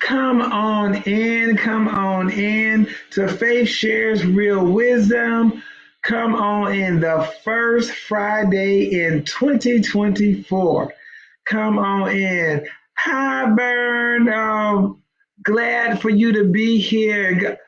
Come on in to Faith Shares Real Wisdom. Come on in the first Friday in 2024. Come on in. Hi, Bern. Glad for you to be here.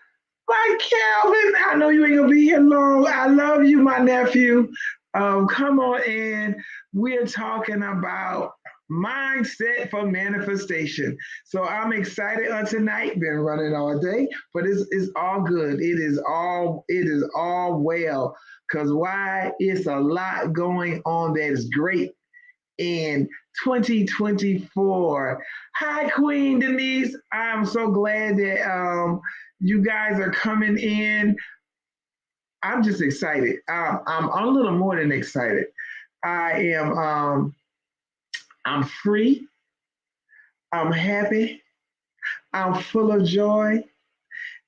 Like Calvin, I know you ain't gonna be here long. I love you, my nephew. Come on in. We're talking about mindset for manifestation. So I'm excited on tonight. Been running all day, but it's all good. It is all well. Cause why? It's a lot going on that is great in 2024. Hi, Queen Denise. I'm so glad that you guys are coming in. I'm just excited. I'm a little more than excited. I am. I'm free. I'm happy. I'm full of joy.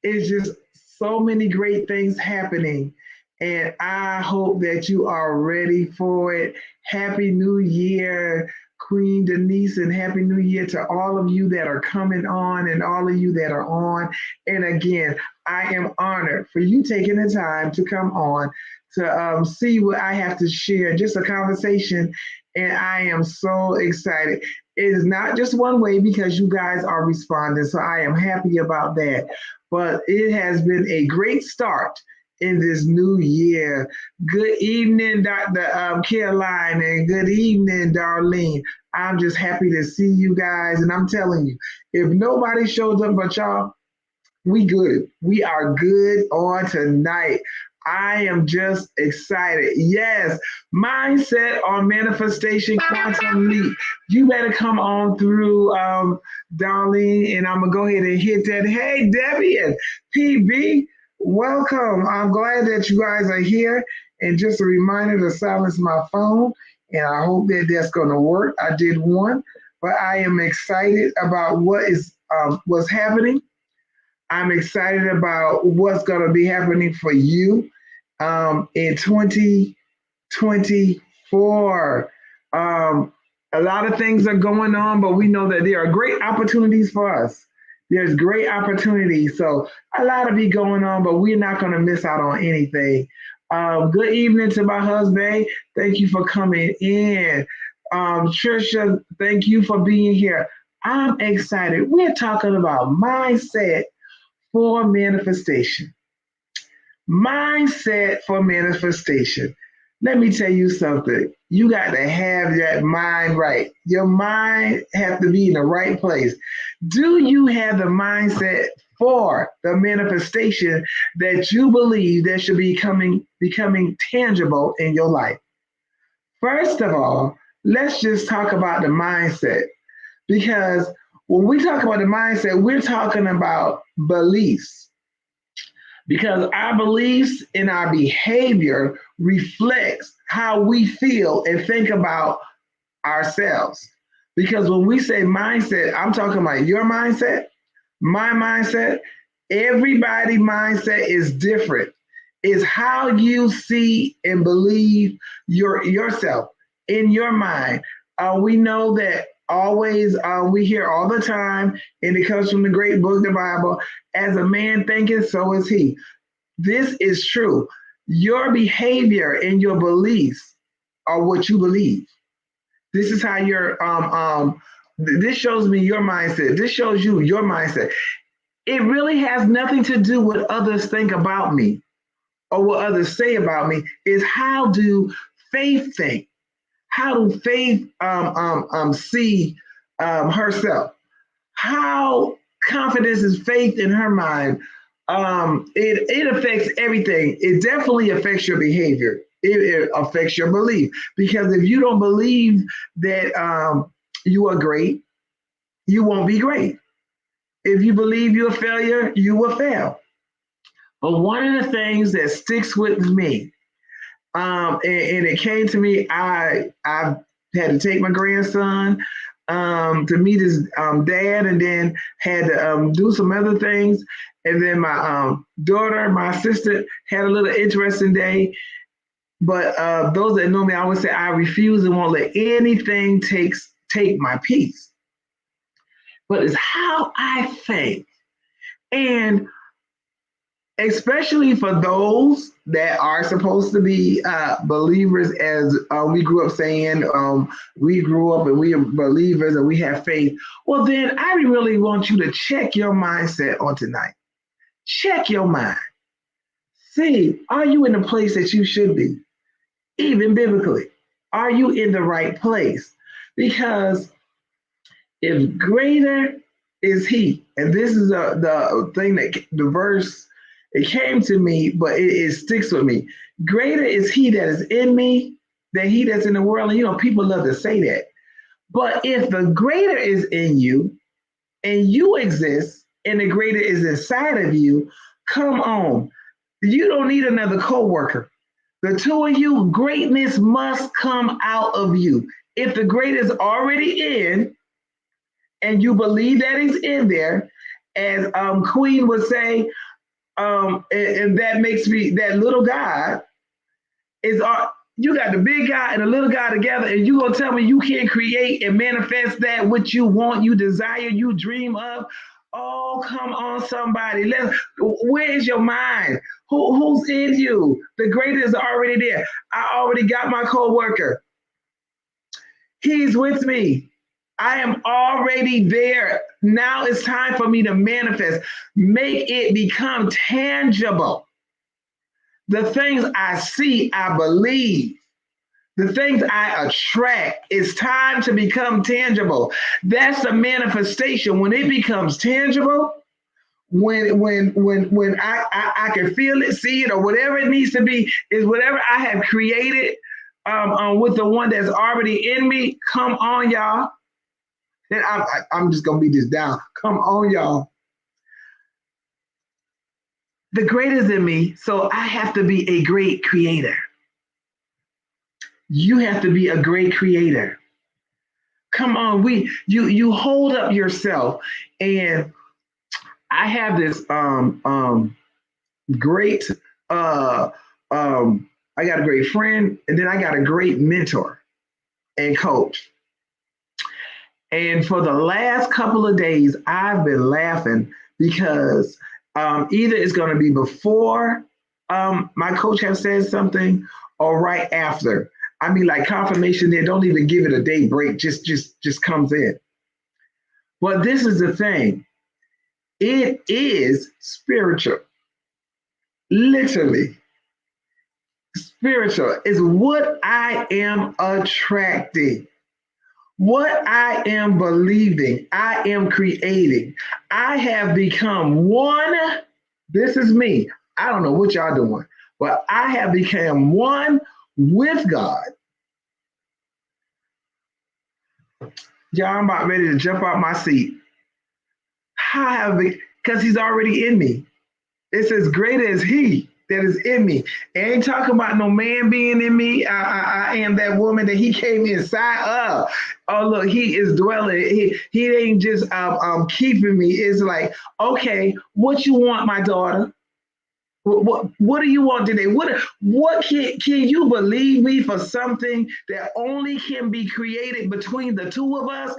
It's just so many great things happening. And I hope that you are ready for it. Happy New Year, Queen Denise, and Happy New Year to all of you that are coming on and all of you that are on. And again, I am honored for you taking the time to come on to see what I have to share, just a conversation. And I am so excited. It is not just one way because you guys are responding. So I am happy about that. But it has been a great start in this new year. Good evening, Dr. Caroline, and good evening, Darlene. I'm just happy to see you guys. And I'm telling you, if nobody shows up but y'all, we good. We are good on tonight. I am just excited. Yes, mindset on manifestation quantum leap. You better come on through, Darlene, and I'm gonna go ahead and hit that. Hey, Debbie and PB, welcome. I'm glad that you guys are here. And just a reminder to silence my phone, and I hope that that's gonna work. I did one, but I am excited about what's happening. I'm excited about what's going to be happening for you in 2024. A lot of things are going on, but we know that there are great opportunities for us. There's great opportunities. So a lot of be going on, but we're not going to miss out on anything. Good evening to my husband. Thank you for coming in. Trisha, thank you for being here. I'm excited. We're talking about mindset for manifestation. Mindset for manifestation. Let me tell you something. You got to have that mind right. Your mind has to be in the right place. Do you have the mindset for the manifestation that you believe that should be becoming tangible in your life? First of all, let's just talk about the mindset because when we talk about the mindset, we're talking about beliefs because our beliefs and our behavior reflects how we feel and think about ourselves. Because when we say mindset, I'm talking about your mindset, my mindset, everybody's mindset is different. It's how you see and believe yourself in your mind. We know that always we hear all the time, and it comes from the great book, the Bible, as a man thinketh, so is he. This is true. Your behavior and your beliefs are what you believe. This is how this shows me your mindset. This shows you your mindset. It really has nothing to do with others think about me or what others say about me. Is how do faith think? How do faith see herself? How confidence is faith in her mind? It affects everything. It definitely affects your behavior. It affects your belief because if you don't believe that you are great, you won't be great. If you believe you're a failure, you will fail. But one of the things that sticks with me, and it came to me, I had to take my grandson to meet his dad, and then had to do some other things. And then my daughter, my sister, had a little interesting day. But those that know me, I always say I refuse and won't let anything take my peace. but it's how I think. And especially for those that are supposed to be believers, as we grew up saying, we grew up and we are believers and we have faith. Well, then I really want you to check your mindset on tonight. Check your mind. See, are you in the place that you should be? Even biblically, are you in the right place? Because if greater is he, and this is the thing that the verse, it came to me, but it sticks with me. Greater is he that is in me than he that's in the world. And people love to say that. But if the greater is in you and you exist and the greater is inside of you, come on. You don't need another co-worker. The two of you, greatness must come out of you. If the greater is already in, and you believe that he's in there, as Queen would say, and that makes me, that little God is, you got the big guy and the little guy together, and you gonna tell me you can't create and manifest that which you want, you desire, you dream of? Oh, come on, somebody. Where is your mind? Who's in you? The greater is already there. I already got my co-worker. He's with me. I am already there. Now it's time for me to manifest. Make it become tangible. The things I see, I believe. The things I attract, it's time to become tangible. That's the manifestation. When it becomes tangible, when I can feel it, see it, or whatever it needs to be, is whatever I have created with the one that's already in me. Come on, y'all. And I'm just gonna beat this down. Come on, y'all. The greater is in me, so I have to be a great creator. You have to be a great creator. Come on, you hold up yourself. And I have this great I got a great friend, and then I got a great mentor and coach. And for the last couple of days, I've been laughing because either it's going to be before my coach has said something or right after. I mean, like confirmation there, don't even give it a day break, just comes in. But this is the thing. It is spiritual. Literally. Spiritual is what I am attracting. What I am believing, I am creating. I have become one. This is me. I don't know what y'all doing, but I have become one with God. Y'all, I'm about ready to jump out my seat. I have, because he's already in me. It's as great as he that is in me. I ain't talking about no man being in me. I am that woman that he came inside of. Oh, look, he is dwelling. He ain't just keeping me. It's like, okay, what you want, my daughter? What do you want today? What can you believe me for something that only can be created between the two of us?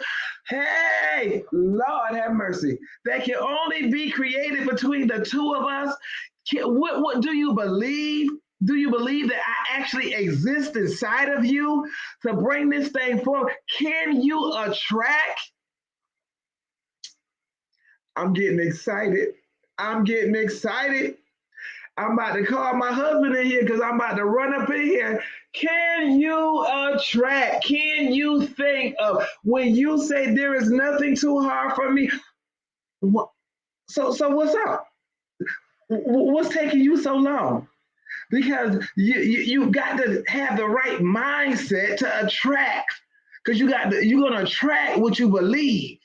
Hey, Lord have mercy. That can only be created between the two of us. What do you believe? Do you believe that I actually exist inside of you to bring this thing forward? Can you attract? I'm getting excited. I'm getting excited. I'm about to call my husband in here because I'm about to run up in here. Can you attract? Can you think of when you say there is nothing too hard for me? So what's up? What's taking you so long? Because you got to have the right mindset to attract. Because you're gonna attract what you believe.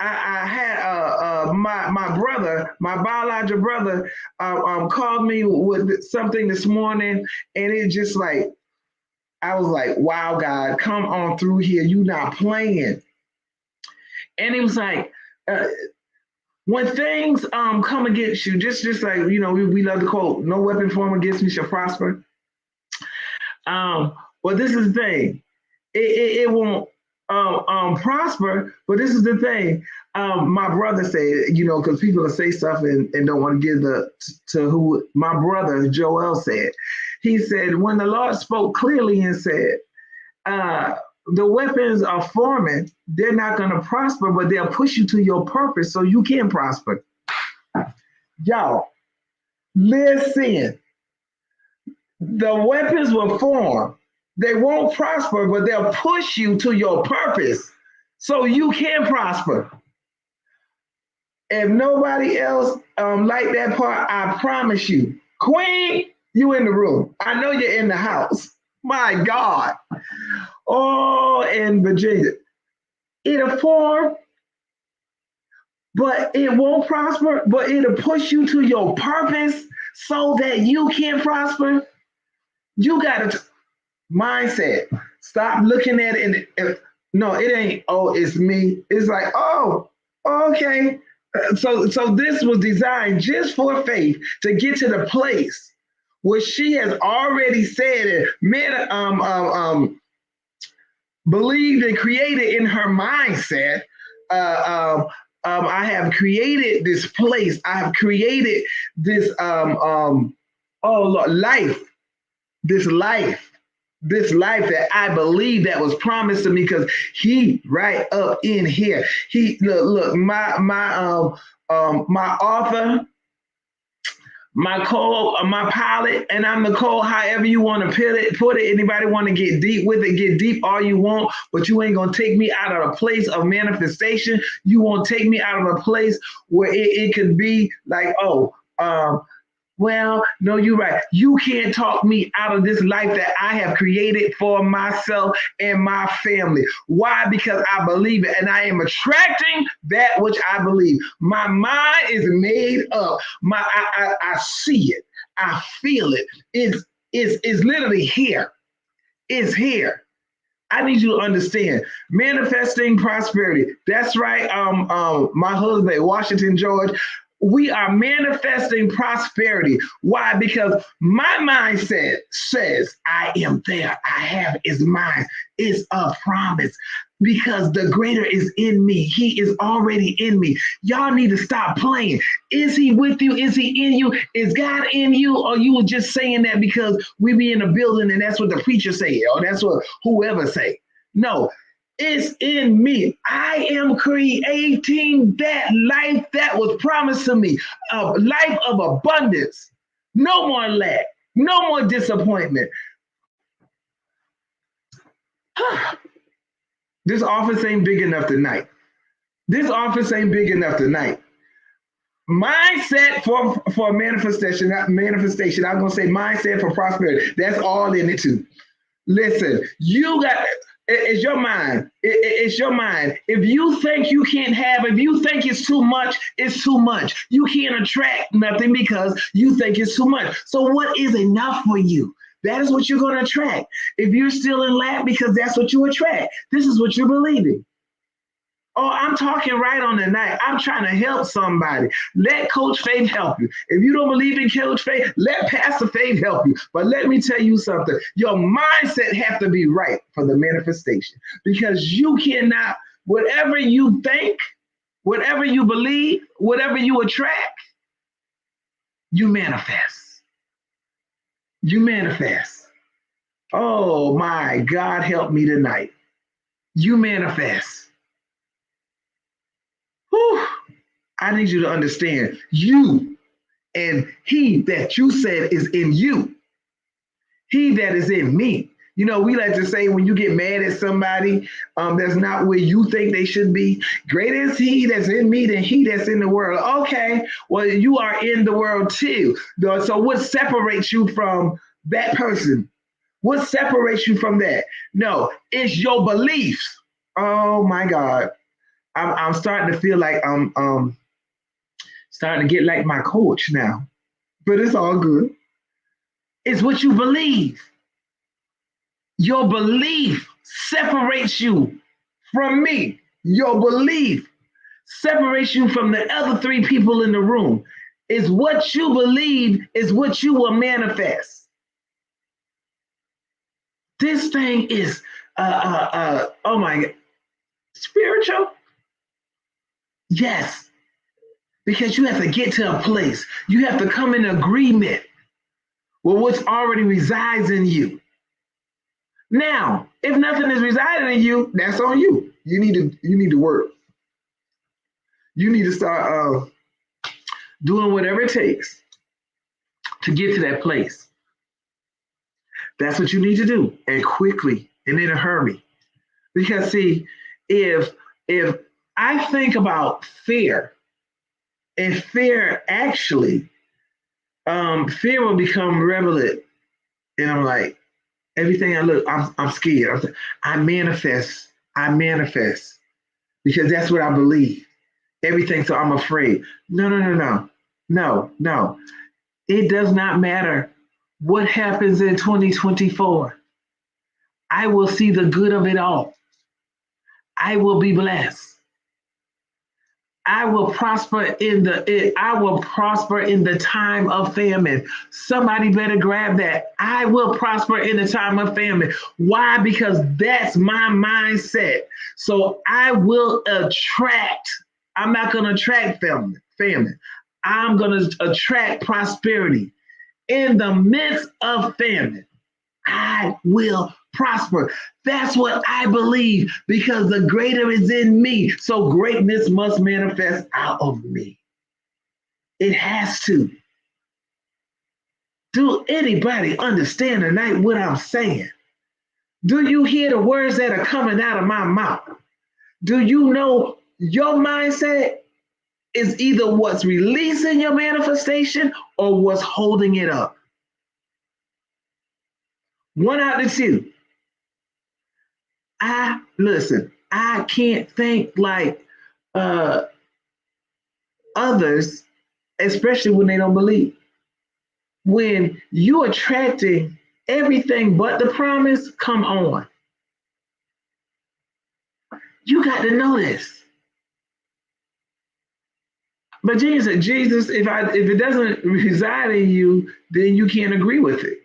I had my brother, my biological brother, called me with something this morning, and it just like I was like, "Wow, God, come on through here! You not playing." And he was like, "When things come against you, just like we love to quote, no weapon formed against me shall prosper." But this is the thing, it won't. prosper. But this is the thing. My brother said, because people will say stuff and don't want to give to who my brother Joel said. He said, when the Lord spoke clearly and said, the weapons are forming, they're not going to prosper, but they'll push you to your purpose so you can prosper. Y'all, listen. The weapons will form. They won't prosper, but they'll push you to your purpose so you can prosper. If nobody else like that part, I promise you, Queen, you in the room. I know you're in the house. My God. Oh, in Virginia. It'll form, but it won't prosper, but it'll push you to your purpose so that you can prosper. You got to mindset. Stop looking at it and no, it ain't, oh, it's me. It's like, oh, okay. So this was designed just for Faith to get to the place where she has already said it, believed and created in her mindset. I have created this place. I have created this life. This life that I believe that was promised to me, because he right up in here. He look my author, my pilot, and I'm the co, however you want to put it. Anybody want to get deep with it, get deep all you want, but you ain't gonna take me out of a place of manifestation. You won't take me out of a place where it could be like, well, no, you're right. You can't talk me out of this life that I have created for myself and my family. Why? Because I believe it, and I am attracting that which I believe. My mind is made up. I see it. I feel it. It's literally here. It's here. I need you to understand manifesting prosperity. That's right. My husband, Washington George. We are manifesting prosperity. Why? Because my mindset says, I am there. I have it. It's mine. It's a promise. Because the greater is in me. He is already in me. Y'all need to stop playing. Is he with you? Is he in you? Is God in you? Or you were just saying that because we be in a building and that's what the preacher say, or that's what whoever say. No. It's in me. I am creating that life that was promised to me, a life of abundance. No more lack, no more disappointment. This office ain't big enough tonight. This office ain't big enough tonight. Mindset for manifestation, not manifestation. I'm gonna say mindset for prosperity. That's all in it too. Listen, you got. It's your mind. It's your mind. If you think you can't have, if you think it's too much, it's too much. You can't attract nothing because you think it's too much. So what is enough for you? That is what you're going to attract. If you're still in lack, because that's what you attract. This is what you're believing. Oh, I'm talking right on the night. I'm trying to help somebody. Let Coach Faith help you. If you don't believe in Coach Faith, let Pastor Faith help you. But let me tell you something. Your mindset has to be right for the manifestation, because you cannot, whatever you think, whatever you believe, whatever you attract, you manifest. You manifest. Oh my God, help me tonight. You manifest. Whew. I need you to understand, you and he that you said is in you, he that is in me. You know, we like to say when you get mad at somebody that's not where you think they should be, greater is he that's in me than he that's in the world. Okay, well, you are in the world too. So what separates you from that person? What separates you from that? No, it's your beliefs. Oh my God. I'm starting to feel like I'm starting to get like my coach now, but it's all good. It's what you believe. Your belief separates you from me. Your belief separates you from the other three people in the room. It's what you believe is what you will manifest. This thing is, oh my God. spiritual? Yes, because you have to get to a place. You have to come in agreement with what's already resides in you. Now, if nothing is residing in you, that's on you. You need to work. You need to start doing whatever it takes to get to that place. That's what you need to do, and quickly and in a hurry. Because see, if I think about fear, and fear actually, fear will become relevant, and I'm like, everything I look, I'm scared. I manifest. I manifest because that's what I believe. Everything, so I'm afraid. No, no, no, no, no, no. It does not matter what happens in 2024. I will see the good of it all. I will be blessed. I will prosper in the time of famine. Somebody better grab that. I will prosper in the time of famine. Why? Because that's my mindset. So I will attract. I'm not going to attract famine. I'm going to attract prosperity. In the midst of famine, I will prosper. That's what I believe because the greater is in me. So greatness must manifest out of me. It has to. Do anybody understand tonight what I'm saying? Do you hear the words that are coming out of my mouth? Do you know your mindset is either what's releasing your manifestation or what's holding it up? One out of two. I can't think like others, especially when they don't believe. When you're attracting everything but the promise, come on. You got to know this. But Jesus, if it doesn't reside in you, then you can't agree with it.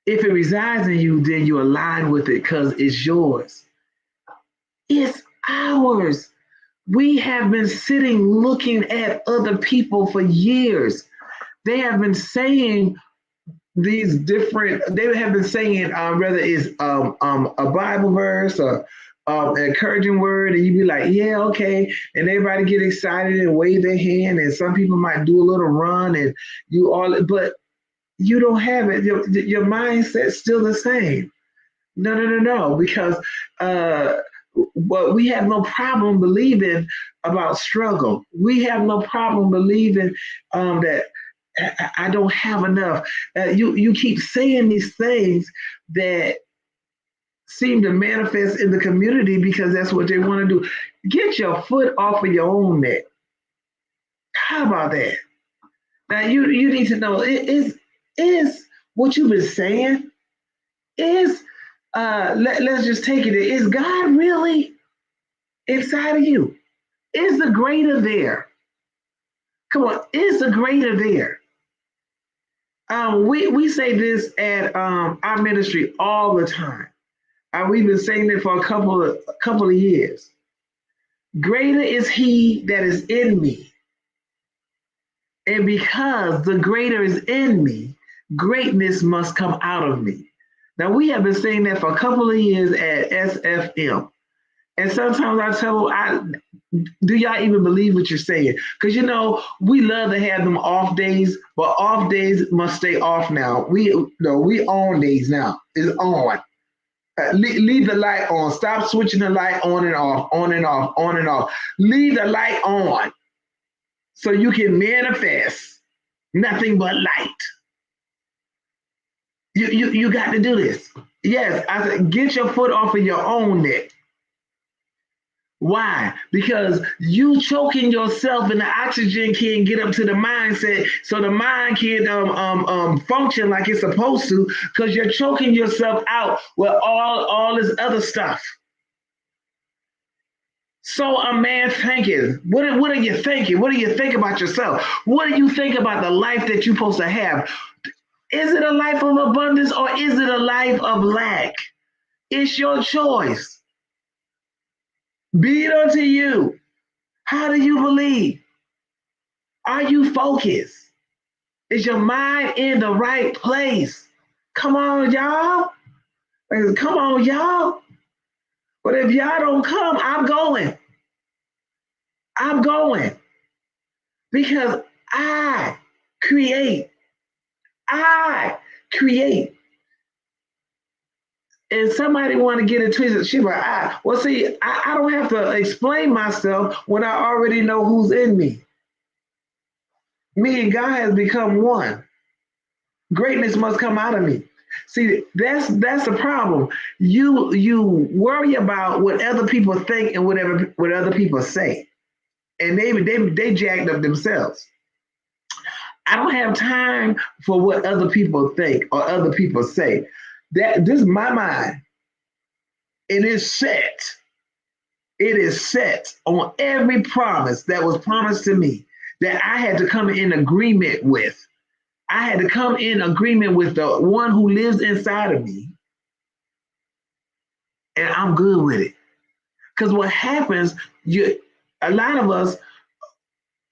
If it resides in you, then you align with it because it's yours. It's ours. We have been sitting looking at other people for years. They have been saying these different, they have been saying whether it's a Bible verse or an encouraging word, and you be like, yeah, okay. And everybody get excited and wave their hand, and some people might do a little run and you all, but you don't have it. Your mindset's still the same. No, no, no, no, because but we have no problem believing about struggle. We have no problem believing that I don't have enough. You keep saying these things that seem to manifest in the community because that's what they want to do. Get your foot off of your own neck. How about that? Now you need to know is what you've been saying is let's just take it. Is God really inside of you? Is the greater there? Come on, is the greater there? We say this at our ministry all the time. We've been saying it for a couple of years. Greater is He that is in me, and because the greater is in me, greatness must come out of me. Now we have been saying that for a couple of years at SFM. And sometimes I tell them, do y'all even believe what you're saying? Because we love to have them off days, but off days must stay off now. We on days now. It's on. Leave the light on. Stop switching the light on and off, on and off, on and off. Leave the light on so you can manifest nothing but light. You got to do this. Yes, I said, get your foot off of your own neck. Why? Because you choking yourself and the oxygen can't get up to the mindset, so the mind can't function like it's supposed to because you're choking yourself out with all this other stuff. So a man thinking, what are you thinking? What do you think about yourself? What do you think about the life that you're supposed to have? Is it a life of abundance or is it a life of lack? It's your choice. Be it unto you. How do you believe? Are you focused? Is your mind in the right place? Come on, y'all. Come on, y'all. But if y'all don't come, I'm going. I'm going. Because I create. I create. And somebody want to get it twisted. She like, well, see, I don't have to explain myself when I already know who's in me. Me and God has become one. Greatness must come out of me. See, that's the problem. You worry about what other people think and what other people say, and they jacked up themselves. I don't have time for what other people think or other people say. That this is my mind. It is set. It is set on every promise that was promised to me that I had to come in agreement with. I had to come in agreement with the one who lives inside of me, and I'm good with it. Because what happens, a lot of us,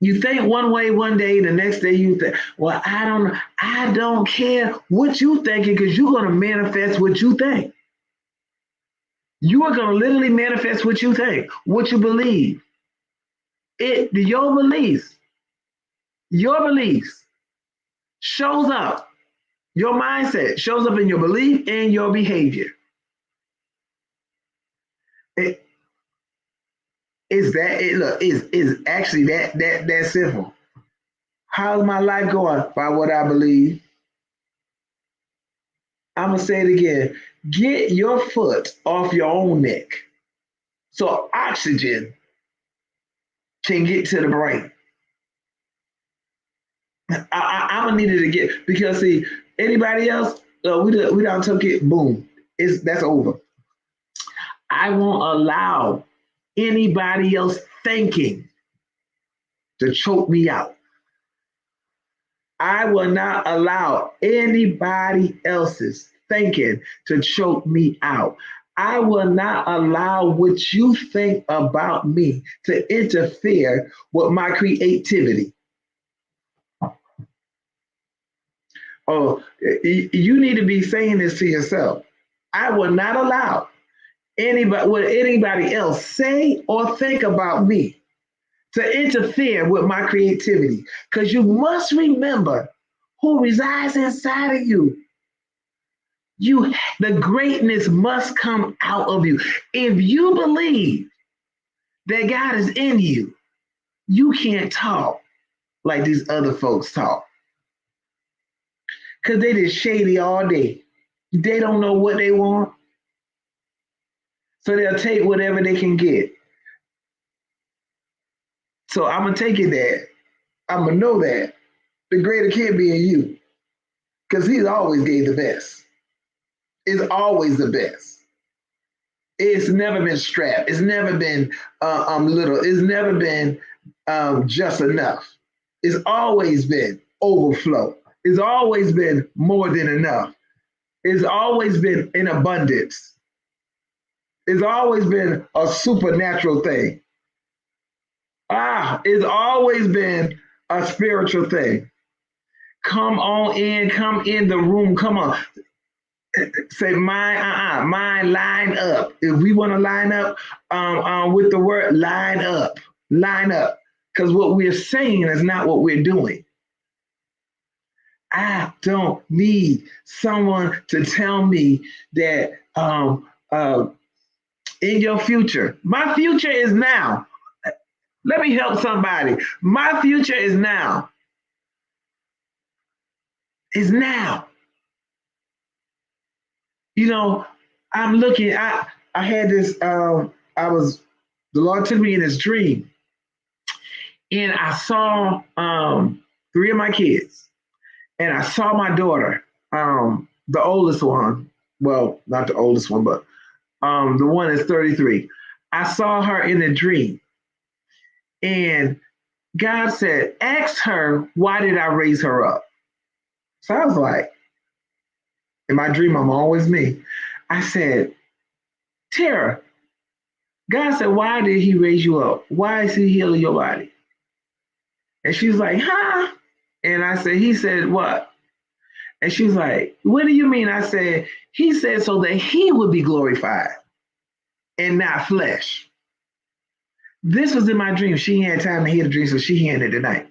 you think one way one day, the next day you think, well, I don't care what you thinking, because you're going to manifest what you think. You are going to literally manifest what you think, what you believe. Your beliefs shows up. Your mindset shows up in your belief and your behavior. It is actually that simple. How's my life going? By what I believe. I'm gonna say it again. Get your foot off your own neck so oxygen can get to the brain. I'm gonna need it to get, because see, anybody else, we don't took it. Boom, that's over. I won't allow anybody else thinking to choke me out. I will not allow anybody else's thinking to choke me out. I will not allow what you think about me to interfere with my creativity. Oh, you need to be saying this to yourself. I will not allow anybody else say or think about me to interfere with my creativity. Because you must remember who resides inside of you. The greatness must come out of you. If you believe that God is in you, you can't talk like these other folks talk. Because they just shady all day. They don't know what they want. So they'll take whatever they can get. So I'm going to take it there. I'm going to know that the greater can't be in you. Because he's always gave the best. It's always the best. It's never been strapped. It's never been little. It's never been just enough. It's always been overflow. It's always been more than enough. It's always been in abundance. It's always been a supernatural thing. It's always been a spiritual thing. Come on in, come in the room, come on. Say mine line up. If we want to line up with the word line up. Because what we're saying is not what we're doing. I don't need someone to tell me that in your future, my future is now. Let me help somebody. My future is now. Is now. You know, I'm looking. I had this. The Lord took me in this dream, and I saw three of my kids, and I saw my daughter, the oldest one. Well, not the oldest one, but the one that's 33. I saw her in a dream, and God said, "Ask her, why did I raise her up?" So I was like, in my dream, I'm always me. I said, Tara, God said, why did he raise you up? Why is he healing your body? And she's like, huh? And I said, he said, what? And she's like, what do you mean? I said, he said so that he would be glorified and not flesh. This was in my dream. She had time to hear the dream, so she heard it tonight.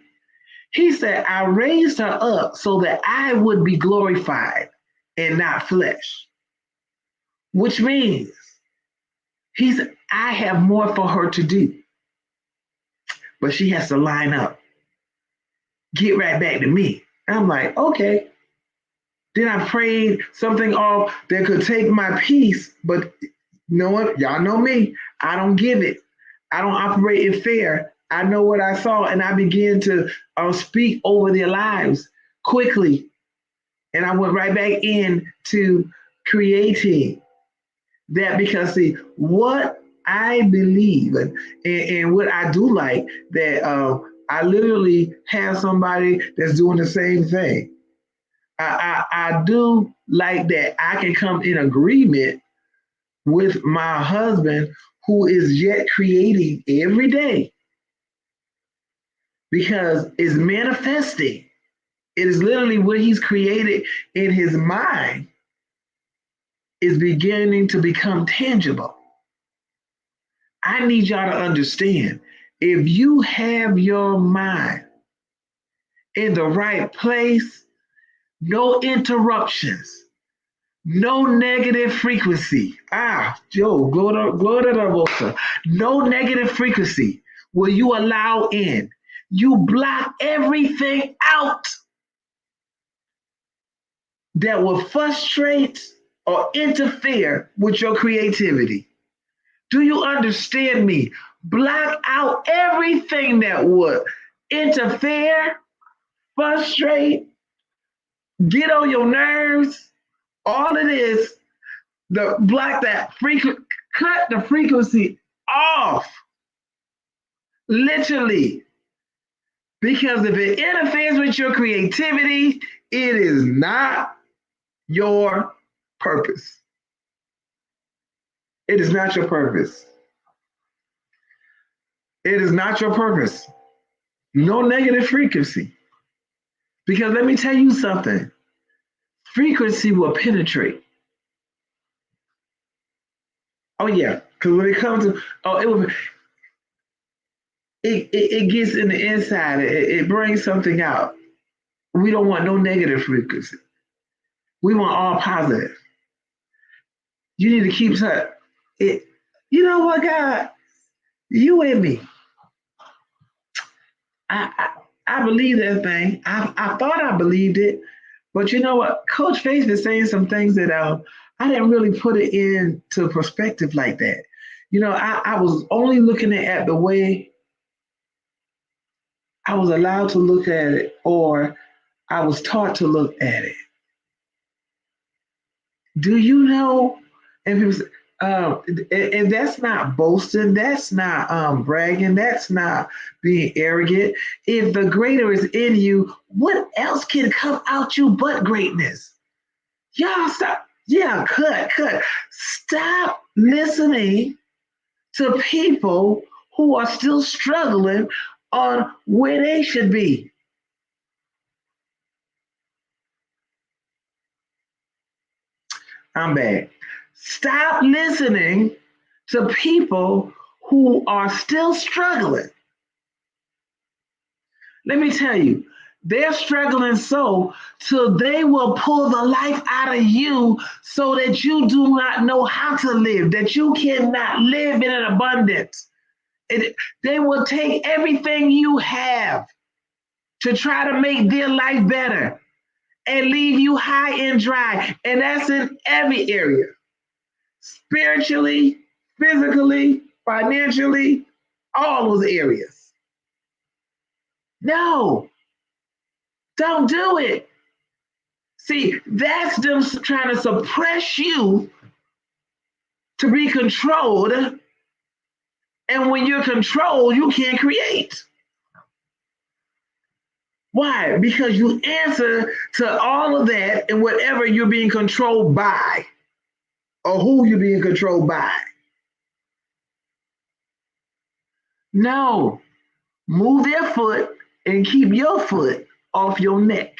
He said, I raised her up so that I would be glorified and not flesh. Which means I have more for her to do. But she has to line up. Get right back to me. I'm like, okay. Then I prayed something off that could take my peace, but you know what? Y'all know me. I don't give it. I don't operate in fear. I know what I saw, and I began to speak over their lives quickly. And I went right back in to creating that, because see, what I believe and what I do like that I literally have somebody that's doing the same thing. I do like that I can come in agreement with my husband, who is yet creating every day, because it's manifesting. It is literally what he's created in his mind is beginning to become tangible. I need y'all to understand, if you have your mind in the right place, no interruptions, no negative frequency. Joe, glory to the no negative frequency will you allow in. You block everything out that will frustrate or interfere with your creativity. Do you understand me? Block out everything that would interfere, frustrate, get on your nerves. All it is, block that cut the frequency off. Literally. Because if it interferes with your creativity, it is not your purpose. It is not your purpose. It is not your purpose. No negative frequency. Because let me tell you something. Frequency will penetrate. Oh yeah, because when it comes to it gets in the inside. It brings something out. We don't want no negative frequency. We want all positive. You need to keep it. You know what, God? You and me. I believe that thing. I thought I believed it, but you know what? Coach Faith is saying some things that I didn't really put it into perspective like that. You know, I was only looking at the way I was allowed to look at it, or I was taught to look at it. Do you know? And people say, and that's not boasting, that's not bragging, that's not being arrogant. If the greater is in you, what else can come out you but greatness? Y'all stop. Yeah, cut. Stop listening to people who are still struggling on where they should be. I'm back. Stop listening to people who are still struggling. Let me tell you, they're struggling so they will pull the life out of you so that you do not know how to live, that you cannot live in an abundance. They will take everything you have to try to make their life better and leave you high and dry. And that's in every area. Spiritually, physically, financially, all those areas. No, don't do it. See, that's them trying to suppress you to be controlled. And when you're controlled, you can't create. Why? Because you answer to all of that and whatever you're being controlled by, or who you're being controlled by. No, move their foot and keep your foot off your neck.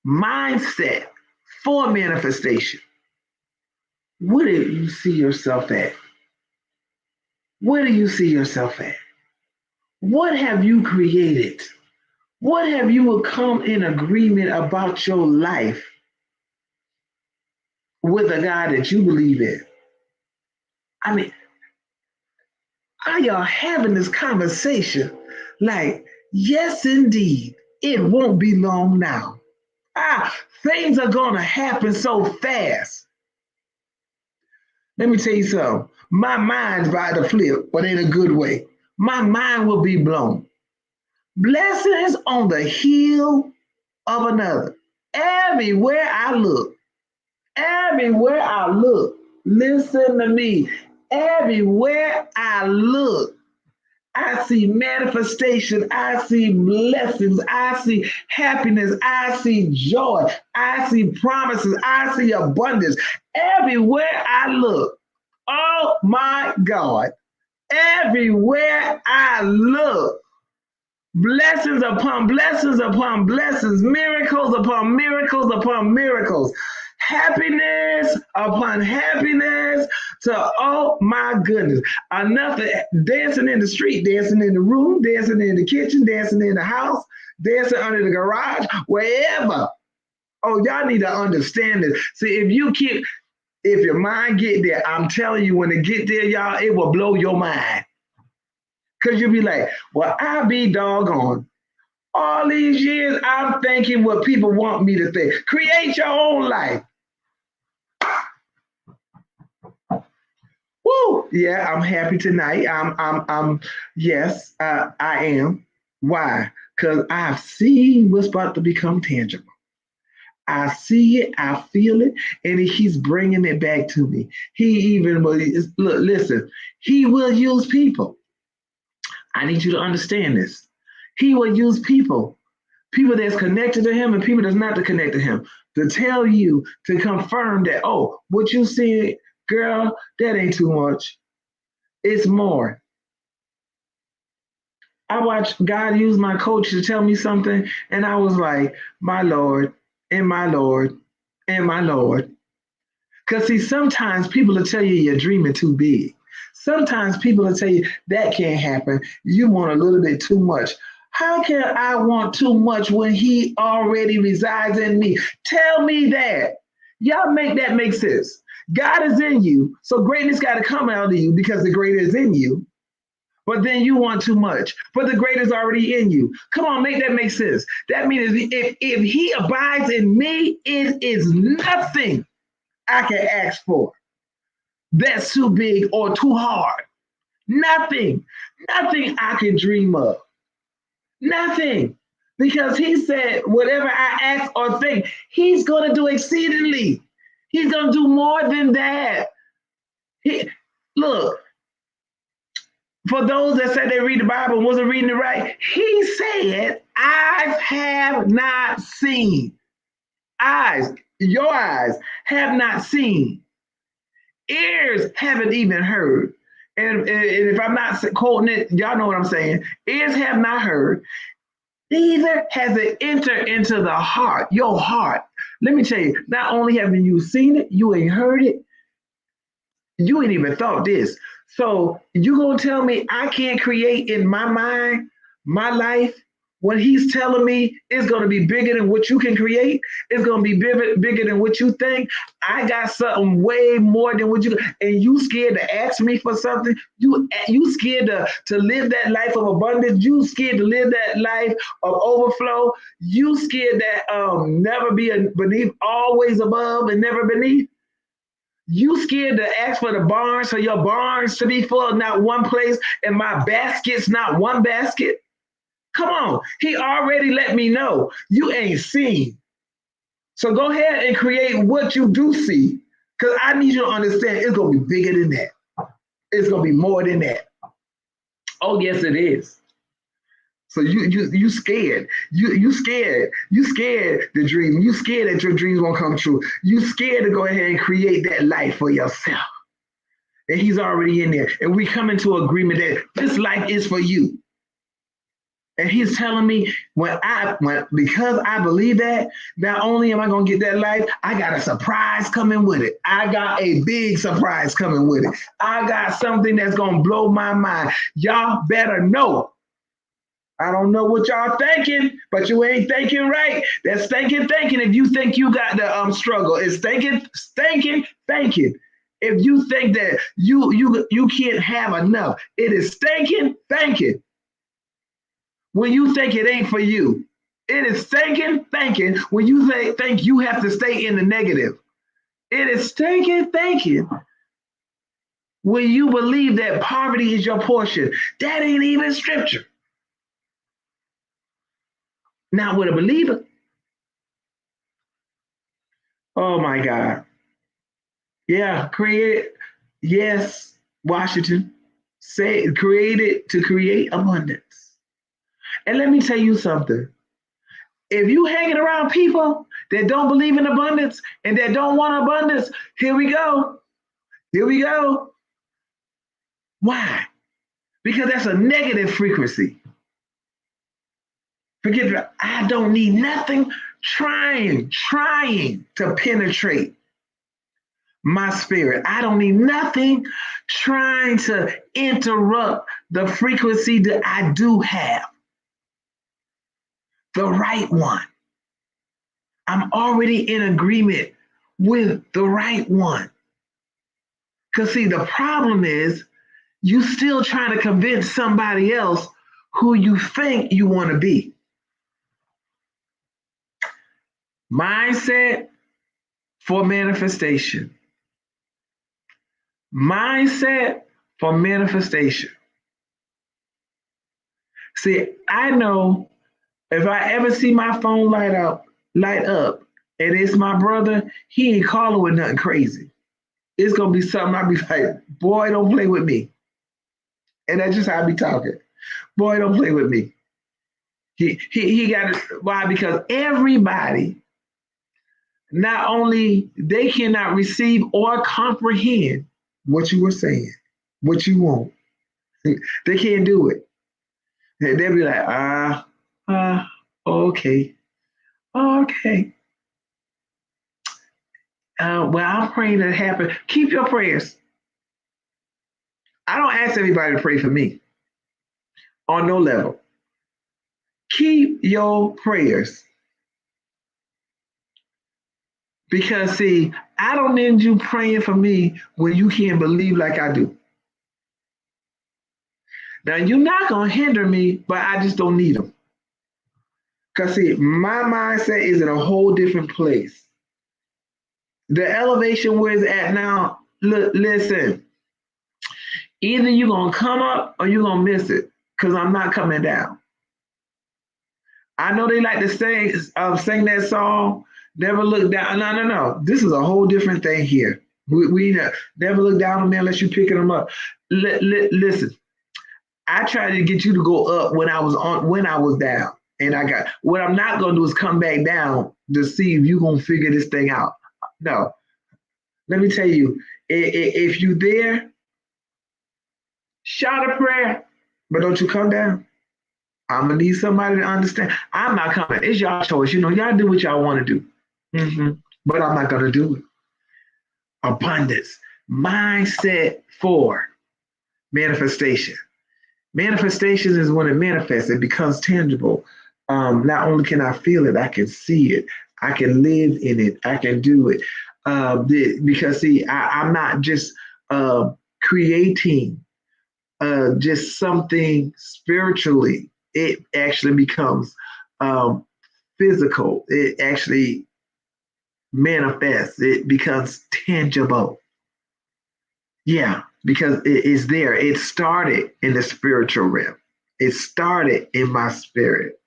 Mindset for manifestation. Where do you see yourself at? Where do you see yourself at? What have you created? What have you come in agreement about your life with a God that you believe in? I mean, are y'all having this conversation? Like, yes, indeed, it won't be long now. Things are going to happen so fast. Let me tell you something. My mind's about to flip, but in a good way. My mind will be blown. Blessings on the heel of another. Everywhere I look, listen to me. Everywhere I look, I see manifestation, I see blessings, I see happiness, I see joy, I see promises, I see abundance. Everywhere I look, oh my God, everywhere I look, blessings upon blessings upon blessings, miracles upon miracles upon miracles, happiness upon happiness. To oh my goodness, enough dancing in the street, dancing in the room, dancing in the kitchen, dancing in the house, dancing under the garage, wherever. Oh, y'all need to understand this. See, if your mind get there, I'm telling you, when it get there, y'all, it will blow your mind. Because you'll be like, well, I be doggone. All these years, I'm thinking what people want me to think. Create your own life. Woo! Yeah, I'm happy tonight. Yes, I am. Why? Because I've seen what's about to become tangible. I see it, I feel it, and he's bringing it back to me. He even will, look, listen, he will use people. I need you to understand this. He will use people that's connected to him and people that's not connected to him, to tell you, to confirm that, oh, what you see, girl, that ain't too much. It's more. I watched God use my coach to tell me something, and I was like, my Lord, and my Lord, and my Lord. Because see, sometimes people will tell you you're dreaming too big. Sometimes people will tell you that can't happen. You want a little bit too much. How can I want too much when he already resides in me? Tell me that. Y'all make that make sense. God is in you, so greatness got to come out of you because the greater is in you. But then you want too much, but the greater is already in you. Come on, make that make sense. That means if he abides in me, it is nothing I can ask for that's too big or too hard. Nothing I can dream of. Nothing. Because he said, whatever I ask or think, he's going to do exceedingly. He's going to do more than that. Look, for those that said they read the Bible and wasn't reading it right, he said, eyes have not seen. Your eyes have not seen. Ears haven't even heard. And if I'm not quoting it, y'all know what I'm saying. Ears have not heard. Neither has it entered into the heart, your heart. Let me tell you, not only haven't you seen it, you ain't heard it, you ain't even thought this. So you gonna tell me I can't create in my mind, my life, when he's telling me it's gonna be bigger than what you can create, it's gonna be bigger than what you think. I got something way more than what you, and you scared to ask me for something. You scared to live that life of abundance. You scared to live that life of overflow. You scared that never be beneath, always above and never beneath. You scared to ask for the barns, for your barns to be full, not one place, and my basket's not one basket. Come on, he already let me know you ain't seen. So go ahead and create what you do see, because I need you to understand it's gonna be bigger than that. It's gonna be more than that. Oh yes, it is. So you scared. You scared. You scared the dream. You scared that your dreams won't come true. You scared to go ahead and create that life for yourself. And he's already in there. And we come into agreement that this life is for you. And he's telling me because I believe that, not only am I gonna get that life, I got a surprise coming with it. I got a big surprise coming with it. I got something that's gonna blow my mind. Y'all better know. I don't know what y'all thinking, but you ain't thinking right. That's thinking. If you think you got the struggle, it's thinking. If you think that you can't have enough, it is thinking. When you think it ain't for you, it is thinking when you think you have to stay in the negative. It is thinking when you believe that poverty is your portion. That ain't even scripture. Not with a believer. Oh my God. Yeah, create. Yes, Washington. Say created to create abundance. And let me tell you something. If you hanging around people that don't believe in abundance and that don't want abundance, here we go. Why? Because that's a negative frequency. Forget that. I don't need nothing trying to penetrate my spirit. I don't need nothing trying to interrupt the frequency that I do have. The right one. I'm already in agreement with the right one. Because see, the problem is you still trying to convince somebody else who you think you want to be. Mindset for manifestation. Mindset for manifestation. See, I know if I ever see my phone light up, and it's my brother, he ain't calling with nothing crazy. It's gonna be something I'll be like, boy, don't play with me. And that's just how I be talking. Boy, don't play with me. He got it. Why? Because everybody, not only they cannot receive or comprehend what you were saying, what you want. They can't do it. They'll be like, okay. Well, I'm praying that it happen. Keep your prayers. I don't ask everybody to pray for me on no level. Keep your prayers. Because, see, I don't need you praying for me when you can't believe like I do. Now, you're not going to hinder me, but I just don't need them. Because, see, my mindset is in a whole different place. The elevation where it's at now, listen, either you're going to come up or you're going to miss it because I'm not coming down. I know they like to sing that song, never look down. No. This is a whole different thing here. We never look down on me unless you're picking them up. Listen, I tried to get you to go up when I was down. And what I'm not going to do is come back down to see if you're going to figure this thing out. No. Let me tell you, if you there, shout a prayer, but don't you come down. I'm going to need somebody to understand. I'm not coming. It's y'all choice. Y'all do what y'all want to do. But I'm not going to do it. Abundance. Mindset for manifestation. Manifestation is when it manifests. It becomes tangible. Not only can I feel it, I can see it. I can live in it. I can do it. Because, see, I'm not just creating just something spiritually. It actually becomes physical. It actually manifests. It becomes tangible. Yeah, because it is there. It started in the spiritual realm. It started in my spirit.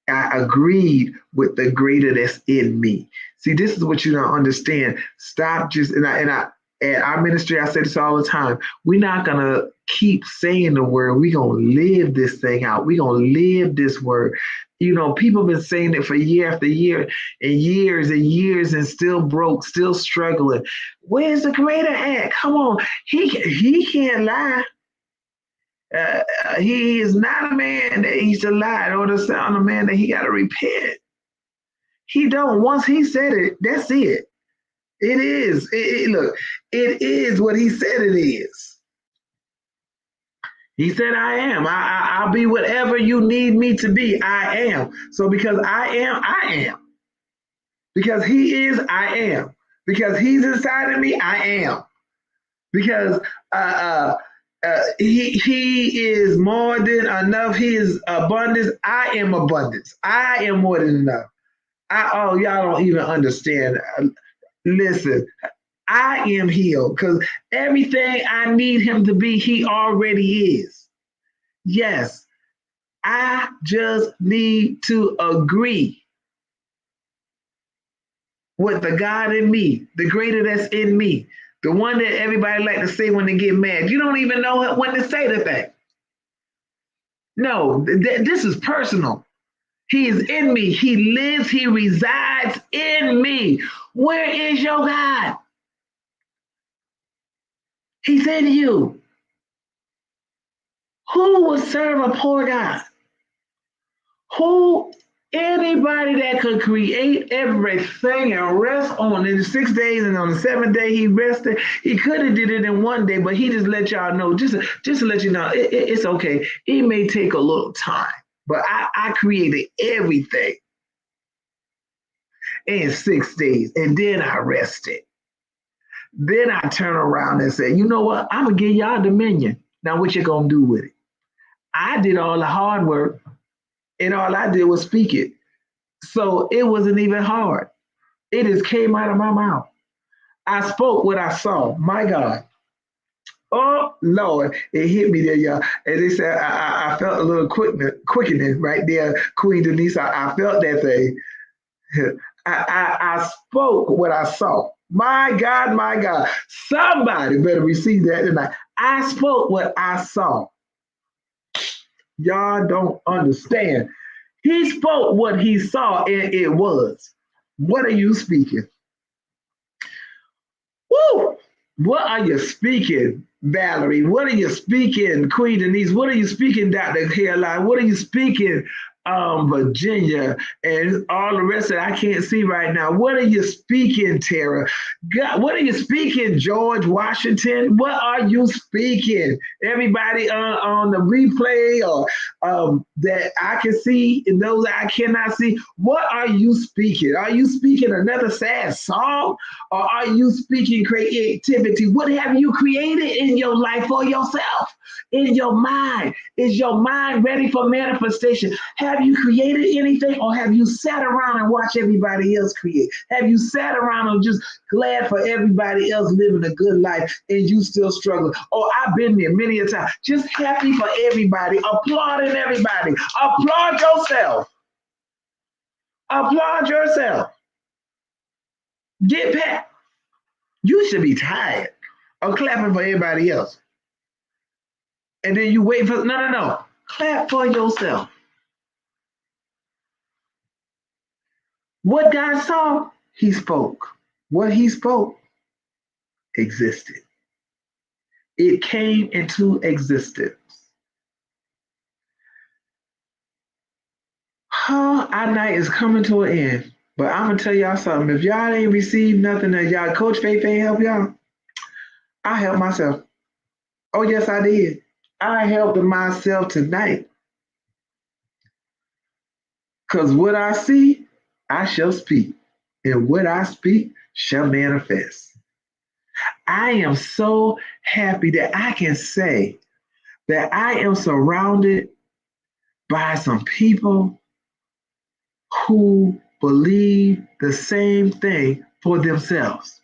I agreed with the greater that's in me. See, this is what you don't understand. Stop just and I At our ministry, I say this all the time. We're not going to keep saying the word. We're going to live this thing out. We're going to live this word. You know, people have been saying it for year after year and years and still broke, still struggling. Where's the creator at? Come on. He can't lie. He is not a man that he should lie, or the son of a man that he got to repent. He don't. Once he said it, that's it. It is. Look, it is what he said it is. He said, I am. I'll be whatever you need me to be. I am. So because I am, I am. Because he is, I am. Because he's inside of me, I am. Because he is more than enough. He is abundance. I am abundance. I am more than enough. Y'all don't even understand. Listen, I am healed because everything I need him to be, he already is. Yes, I just need to agree with the God in me, the greater that's in me, the one that everybody like to say when they get mad. You don't even know when to say the thing. No, this is personal. He is in me. He lives, he resides in me. Where is your God? He's in you. Who would serve a poor God? Anybody that could create everything and rest on in 6 days, and on the 7th day he rested. He could have did it in 1 day, but he just let y'all know, just to let you know, it's okay. It may take a little time, but I created everything in 6 days, and then I rested. Then I turn around and say, you know what? I'm going to give y'all dominion. Now what you going to do with it? I did all the hard work, and all I did was speak it. So it wasn't even hard. It just came out of my mouth. I spoke what I saw. My God. Oh, Lord. It hit me there, y'all. And they said, I felt a little quickening right there, Queen Denise. I felt that thing. I spoke what I saw. My God, my God. Somebody better receive that tonight. I spoke what I saw. Y'all don't understand. He spoke what he saw, and it was. What are you speaking? Woo! What are you speaking, Valerie? What are you speaking, Queen Denise? What are you speaking, Dr. Caroline? What are you speaking, Virginia, and all the rest of it I can't see right now? What are you speaking, Tara? God, what are you speaking, George Washington? What are you speaking? Everybody on the replay or that I can see and those I cannot see, what are you speaking? Are you speaking another sad song, or are you speaking creativity? What have you created in your life for yourself? In your mind? Is your mind ready for manifestation? Have you created anything, or have you sat around and watched everybody else create? Have you sat around and just glad for everybody else living a good life and you still struggling? Oh, I've been there many a time. Just happy for everybody, applauding everybody. Applaud yourself. Applaud yourself. Get back. You should be tired of clapping for everybody else. And then you wait for, no. Clap for yourself. What God saw, he spoke. What he spoke existed. It came into existence. Our night is coming to an end. But I'm going to tell y'all something. If y'all ain't received nothing that y'all, Coach Faith ain't help y'all, I helped myself. Oh, yes, I did. I helped myself tonight. Because what I see, I shall speak. And what I speak shall manifest. I am so happy that I can say that I am surrounded by some people who believe the same thing for themselves.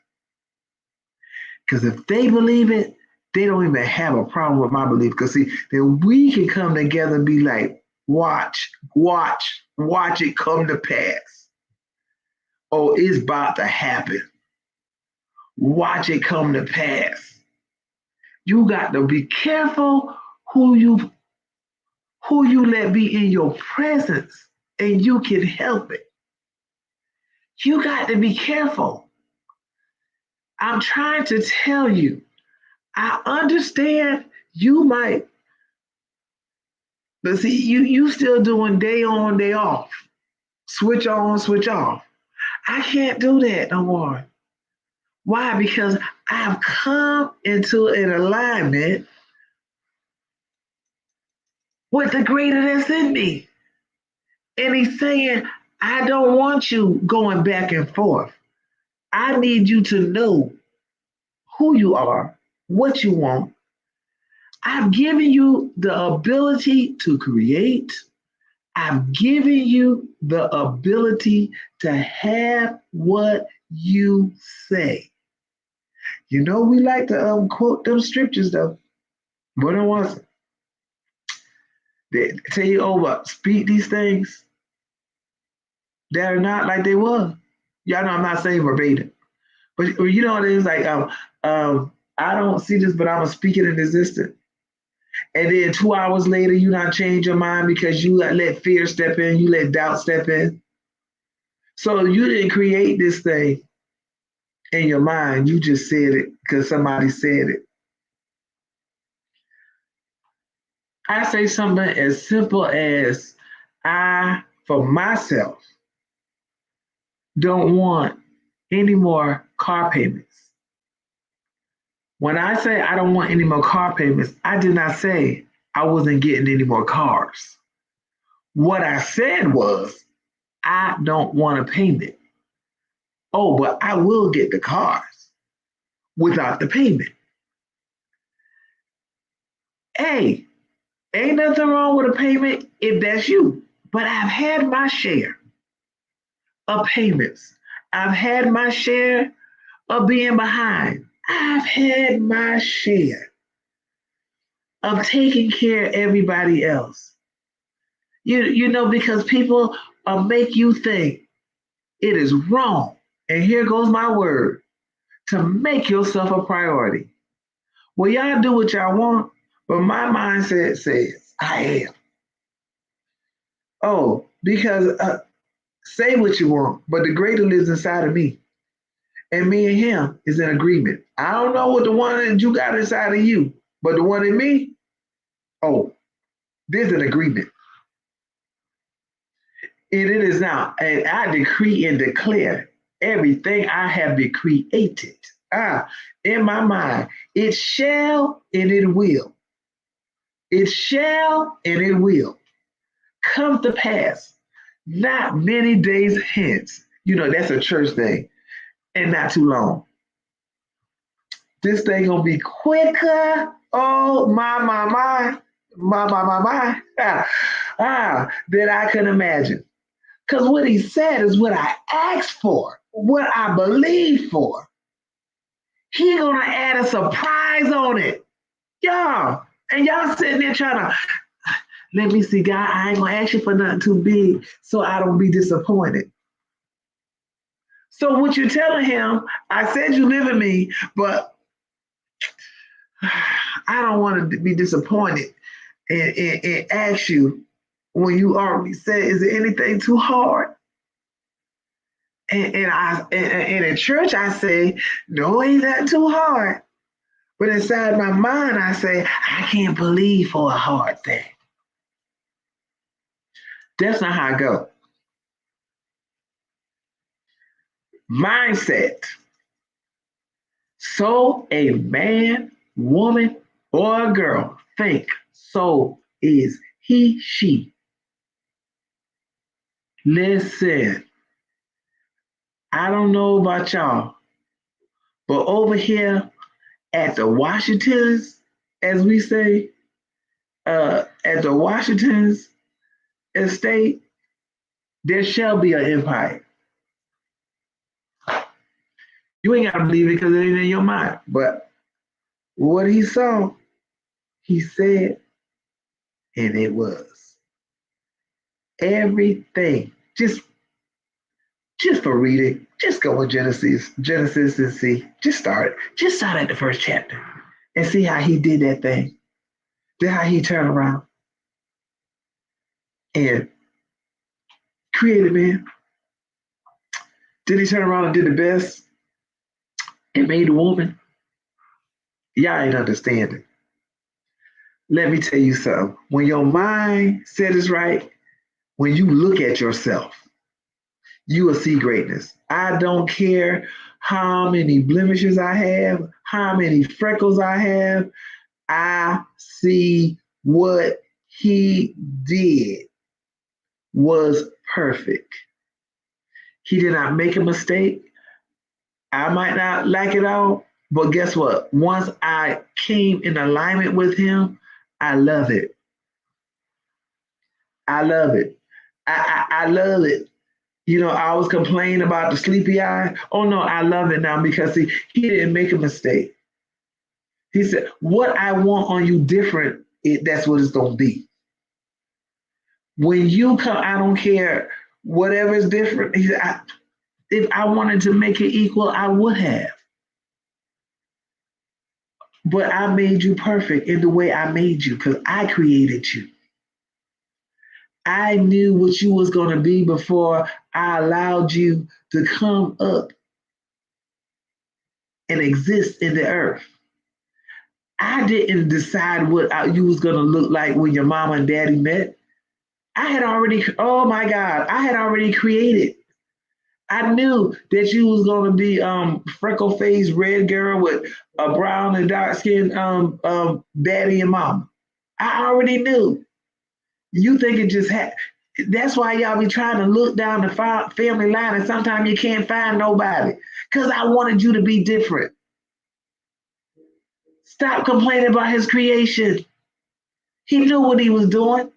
Because if they believe it, they don't even have a problem with my belief. Because see, then we can come together and be like, watch it come to pass. Oh, it's about to happen. watch it come to pass. You got to be careful who you let be in your presence, and you can help it. You got to be careful. I'm trying to tell you, I understand you might, but see, you still doing day on, day off. Switch on, switch off. I can't do that no more. Why? Because I've come into an alignment with the greater that's in me. And he's saying, I don't want you going back and forth. I need you to know who you are, what you want. I've given you the ability to create. I've given you the ability to have what you say. You know, we like to quote them scriptures though. But I want to tell you over, speak these things that are not like they were. Y'all know I'm not saying verbatim. But you know what it is like, I don't see this, but I'm gonna speak it in existence. And then 2 hours later, you not change your mind because you let fear step in, you let doubt step in. So you didn't create this thing in your mind. You just said it because somebody said it. I say something as simple as I, for myself, don't want any more car payments. When I say I don't want any more car payments, I did not say I wasn't getting any more cars. What I said was, I don't want a payment. Oh, but I will get the cars without the payment. Hey, ain't nothing wrong with a payment if that's you. But I've had my share of payments. I've had my share of being behind. I've had my share of taking care of everybody else. You know, because people make you think it is wrong. And here goes my word, to make yourself a priority. Well, y'all do what y'all want, but my mindset says I am. Oh, because say what you want, but the greater lives inside of me. And me and him is in agreement. I don't know what the one that you got inside of you, but the one in me, oh, there's an agreement. And it is now. And I decree and declare everything I have been created. In my mind, it shall and it will. It shall and it will come to pass. Not many days hence. You know, that's a church thing. And not too long. This thing gonna be quicker. Oh my. Than I can imagine. Because what he said is what I asked for, what I believe for. He gonna add a surprise on it. Y'all. And y'all sitting there trying to, let me see, God, I ain't gonna ask you for nothing too big so I don't be disappointed. So what you're telling him, I said you live in me, but I don't want to be disappointed and ask you when you already said, is there anything too hard? And in church I say, no, ain't that too hard. But inside my mind I say, I can't believe for a hard thing. That's not how I go. Mindset. So a man, woman, or a girl think, so is he, she. Listen, I don't know about y'all, but over here at the Washingtons, as we say, at the Washingtons estate, there shall be an empire. You ain't got to believe it because it ain't in your mind. But what he saw, he said, and it was. Everything. Just for reading, Just go with Genesis and see. Just start. Just start at the first chapter and see how he did that thing. Then how he turned around and created man. Then he turned around and did the best and made the woman. Y'all ain't understanding. Let me tell you something. When your mindset is right, when you look at yourself, you will see greatness. I don't care how many blemishes I have, how many freckles I have. I see what he did was perfect. He did not make a mistake. I might not like it all, but guess what? Once I came in alignment with him, I love it. I love it. I love it. You know, I was complaining about the sleepy eye. Oh no, I love it now because he didn't make a mistake. He said, what I want on you different, that's what it's gonna be. When you come, I don't care, whatever is different. He said, if I wanted to make it equal, I would have. But I made you perfect in the way I made you because I created you. I knew what you was going to be before I allowed you to come up and exist in the earth. I didn't decide what you was going to look like when your mama and daddy met. I had already, oh my God, I had already created. I knew that you was going to be freckle-faced red girl with a brown and dark-skinned daddy and mama. I already knew. You think it just happened. That's why y'all be trying to look down the family line and sometimes you can't find nobody because I wanted you to be different. Stop complaining about his creation. He knew what he was doing.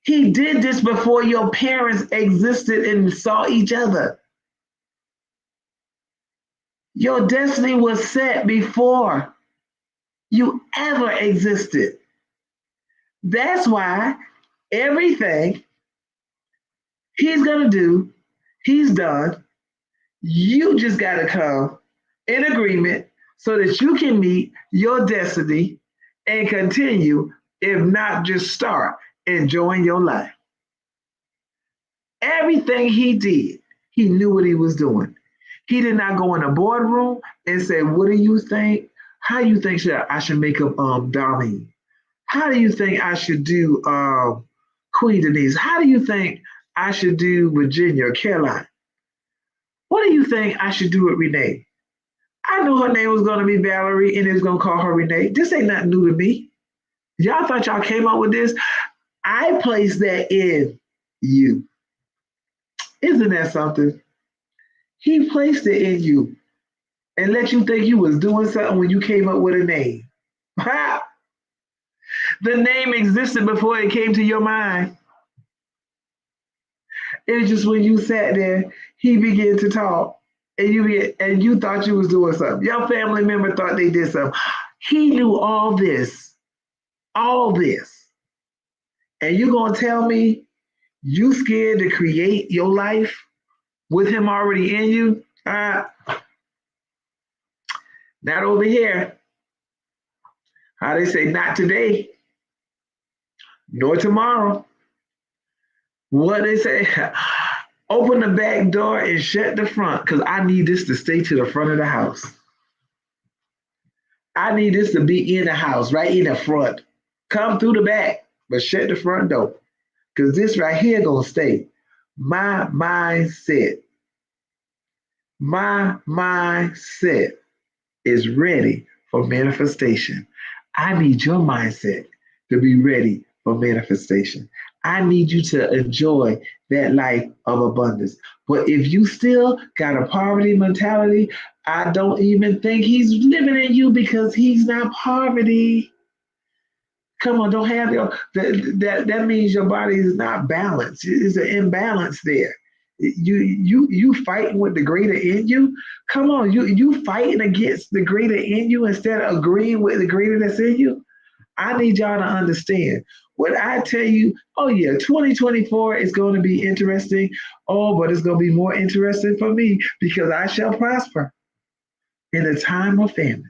He did this before your parents existed and saw each other. Your destiny was set before you ever existed. That's why everything he's going to do, he's done. You just got to come in agreement so that you can meet your destiny and continue, if not just start enjoying your life. Everything he did, he knew what he was doing. He did not go in a boardroom and say, what do you think? How do you think I should make up Darlene? How do you think I should do Queen Denise? How do you think I should do Virginia or Caroline? What do you think I should do with Renee? I knew her name was going to be Valerie and it was going to call her Renee. This ain't nothing new to me. Y'all thought y'all came up with this? I placed that in you. Isn't that something? He placed it in you and let you think you was doing something when you came up with a name. The name existed before it came to your mind. It's just when you sat there, he began to talk, and you thought you was doing something. Your family member thought they did something. He knew all this, and you gonna tell me you scared to create your life with him already in you? Not over here. How they say, not today, nor tomorrow. What they say, open the back door and shut the front because I need this to stay to the front of the house. I need this to be in the house, right in the front. Come through the back, but shut the front door because this right here gonna stay. My mindset is ready for manifestation. I need your mindset to be ready for manifestation. I need you to enjoy that life of abundance. But if you still got a poverty mentality, I don't even think he's living in you because he's not poverty. Come on, don't have that means your body is not balanced. It's an imbalance there. You fighting with the greater in you. Come on, you fighting against the greater in you instead of agreeing with the greater that's in you. I need y'all to understand. When I tell you, oh yeah, 2024 is going to be interesting. Oh, but it's going to be more interesting for me because I shall prosper in a time of famine.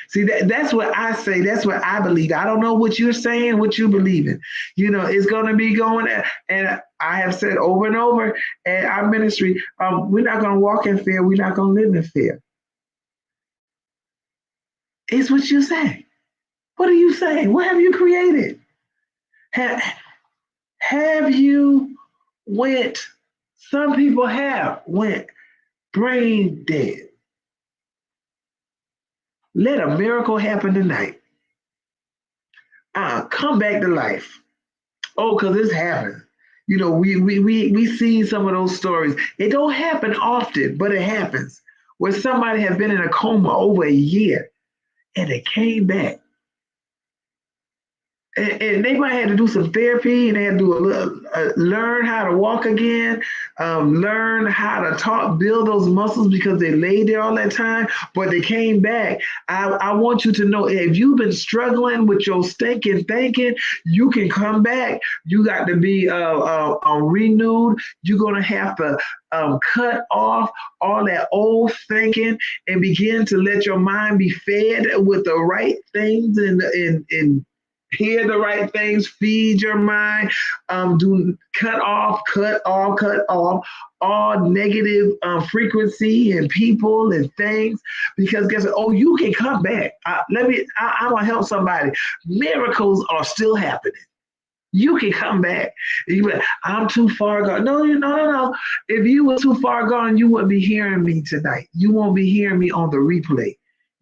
See, that's what I say. That's what I believe. I don't know what you're saying, what you believe in. It's going to be going. And I have said over and over at our ministry, we're not going to walk in fear. We're not going to live in fear. It's what you say. What are you saying? What have you created? Have you went? Some people have went brain dead. Let a miracle happen tonight. Come back to life. Oh, because this happened. We seen some of those stories. It don't happen often, but it happens. Where somebody has been in a coma over a year and they came back. And they might have to do some therapy, and they had to learn how to walk again, learn how to talk, build those muscles because they laid there all that time, but they came back. I want you to know, if you've been struggling with your stinking thinking, you can come back. You got to be renewed. You're going to have to cut off all that old thinking and begin to let your mind be fed with the right things and hear the right things, feed your mind, cut off all negative frequency and people and things, because guess what? Oh, you can come back. I'm gonna help somebody. Miracles are still happening. You can come back. You be like, I'm too far gone. No. If you were too far gone, you wouldn't be hearing me tonight. You won't be hearing me on the replay.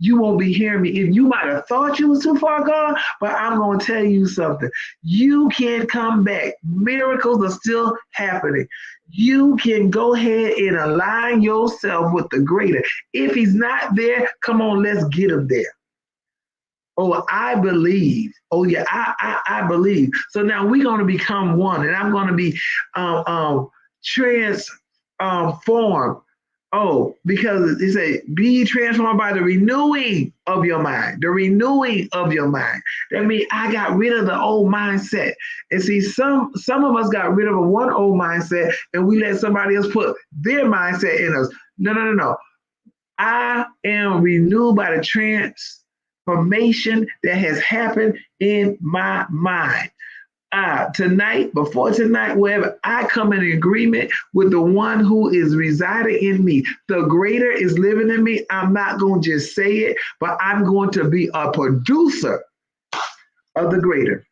You won't be hearing me. If you might have thought you was too far gone, but I'm going to tell you something. You can come back. Miracles are still happening. You can go ahead and align yourself with the greater. If he's not there, come on, let's get him there. Oh, I believe. Oh, yeah, I believe. So now we're going to become one, and I'm going to be transformed. Oh, because it say, be transformed by the renewing of your mind. The renewing of your mind. That means I got rid of the old mindset. And see, some of us got rid of one old mindset, and we let somebody else put their mindset in us. No. I am renewed by the transformation that has happened in my mind. Tonight, before tonight, wherever I come in agreement with the one who is residing in me, the greater is living in me. I'm not going to just say it, but I'm going to be a producer of the greater.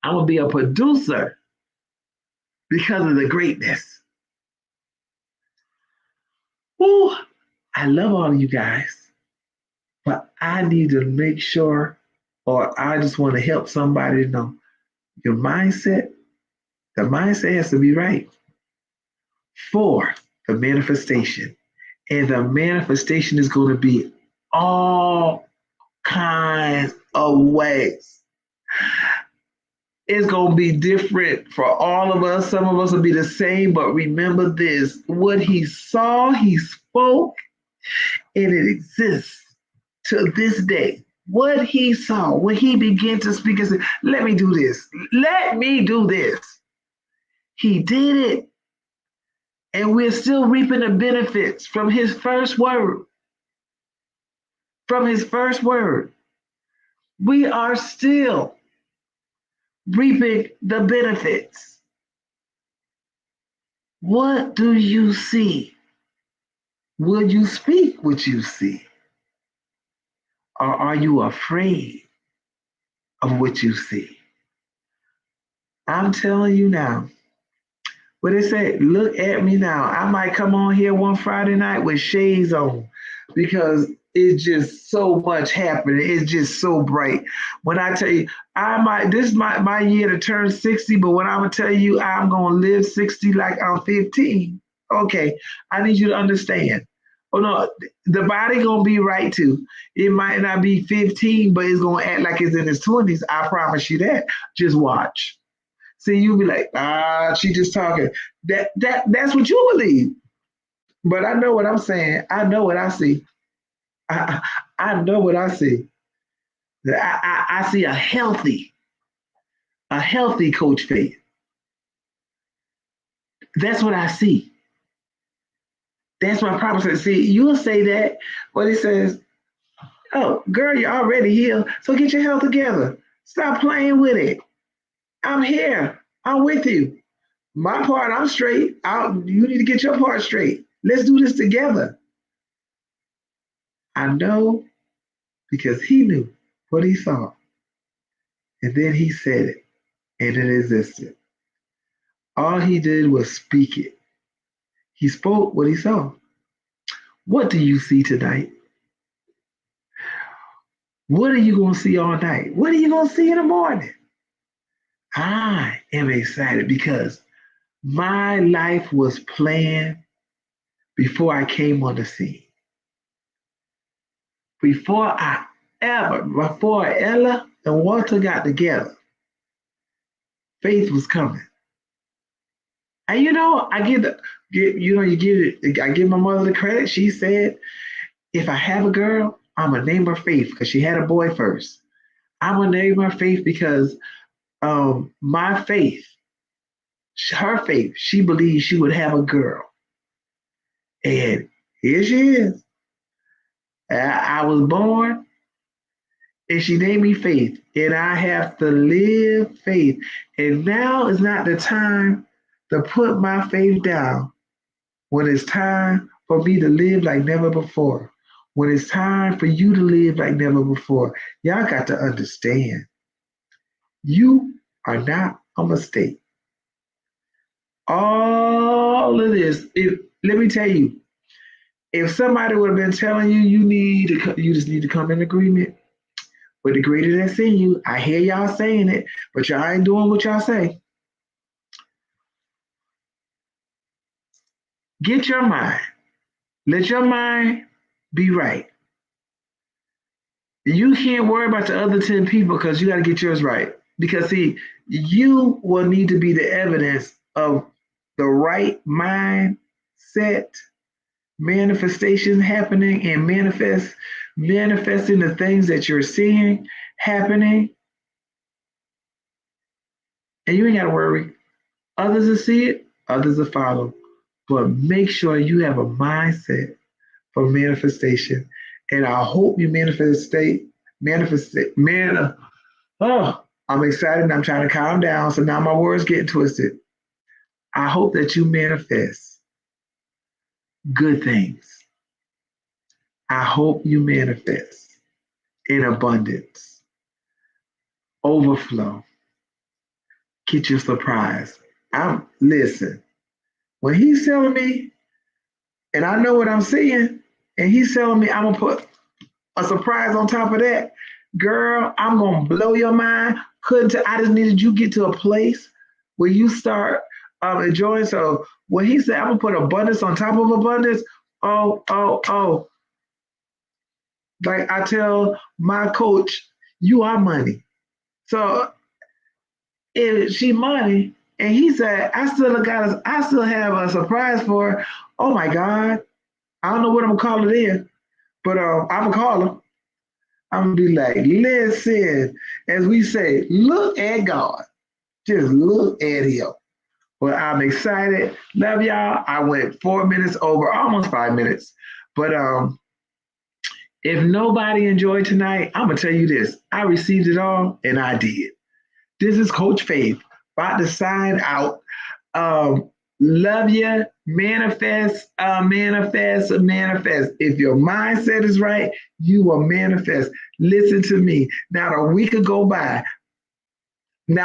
I'm going to be a producer because of the greatness. Woo, I love all of you guys, but I need to make sure, or I just want to help somebody to know your mindset. The mindset has to be right for the manifestation. And the manifestation is going to be all kinds of ways. It's going to be different for all of us. Some of us will be the same, but remember this. What he saw, he spoke, and it exists to this day. What he saw, when he began to speak and said, let me do this. Let me do this. He did it. And we're still reaping the benefits from his first word. From his first word. We are still reaping the benefits. What do you see? Will you speak what you see? Or are you afraid of what you see? I'm telling you now. What they say, look at me now. I might come on here one Friday night with shades on because it's just so much happening. It's just so bright. When I tell you, this is my year to turn 60, but when I'm going to tell you I'm going to live 60 like I'm 15, okay, I need you to understand. Oh, no, the body going to be right too. It might not be 15, but it's going to act like it's in its 20s. I promise you that. Just watch. See, you be like, she just talking. That's what you believe. But I know what I'm saying. I know what I see. I know what I see. I see a healthy Coach Faith. That's what I see. That's my promise. See, you'll say that, but it says, oh, girl, you're already healed. So get your health together. Stop playing with it. I'm here. I'm with you. My part, I'm straight. You need to get your part straight. Let's do this together. I know because he knew what he saw. And then he said it, and it existed. All he did was speak it. He spoke what he saw. What do you see tonight? What are you going to see all night? What are you going to see in the morning? I am excited because my life was planned before I came on the scene. Before Ella and Walter got together, Faith was coming. And I give my mother the credit. She said, if I have a girl, I'm gonna name her Faith because she had a boy first. I'm gonna name her Faith because my faith, her faith, she believed she would have a girl. And here she is. I was born and she named me Faith. And I have to live faith. And now is not the time to put my faith down when it's time for me to live like never before. When it's time for you to live like never before. Y'all got to understand. You are not a mistake. All of this, let me tell you, if somebody would have been telling you you just need to come in agreement with the greater that's in you, I hear y'all saying it, but y'all ain't doing what y'all say. Get your mind. Let your mind be right. You can't worry about the other 10 people because you got to get yours right. Because see, you will need to be the evidence of the right mindset, manifestation happening, and manifesting the things that you're seeing happening. And you ain't got to worry. Others will see it, others will follow. But make sure you have a mindset for manifestation. And I hope you I'm excited and I'm trying to calm down. So now my words getting twisted. I hope that you manifest good things. I hope you manifest in abundance, overflow. Get your surprise. Listen, when he's telling me, and I know what I'm seeing, and he's telling me I'm gonna put a surprise on top of that, girl, I'm gonna blow your mind. I just needed you get to a place where you start enjoying. So when he said I'm gonna put abundance on top of abundance, oh. Like I tell my coach, you are money. So if she money, and he said, I still have a surprise for her. Oh my God. I don't know what I'm gonna call it in, but I'm gonna call her. I'm gonna be like, listen, as we say, look at God. Just look at him. Well, I'm excited. Love y'all. I went 4 minutes over, almost 5 minutes. But if nobody enjoyed tonight, I'm gonna tell you this. I received it all and I did. This is Coach Faith, about to sign out. Love you. Manifest. If your mindset is right, you will manifest. Listen to me. Not a week could go by. And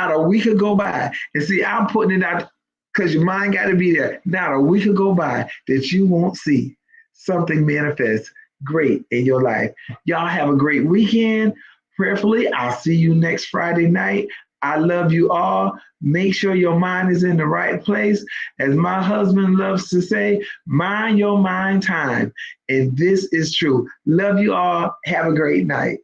see, I'm putting it out because your mind got to be there. Not a week could go by that you won't see something manifest great in your life. Y'all have a great weekend. Prayerfully, I'll see you next Friday night. I love you all. Make sure your mind is in the right place. As my husband loves to say, mind your mind time. And this is true. Love you all. Have a great night.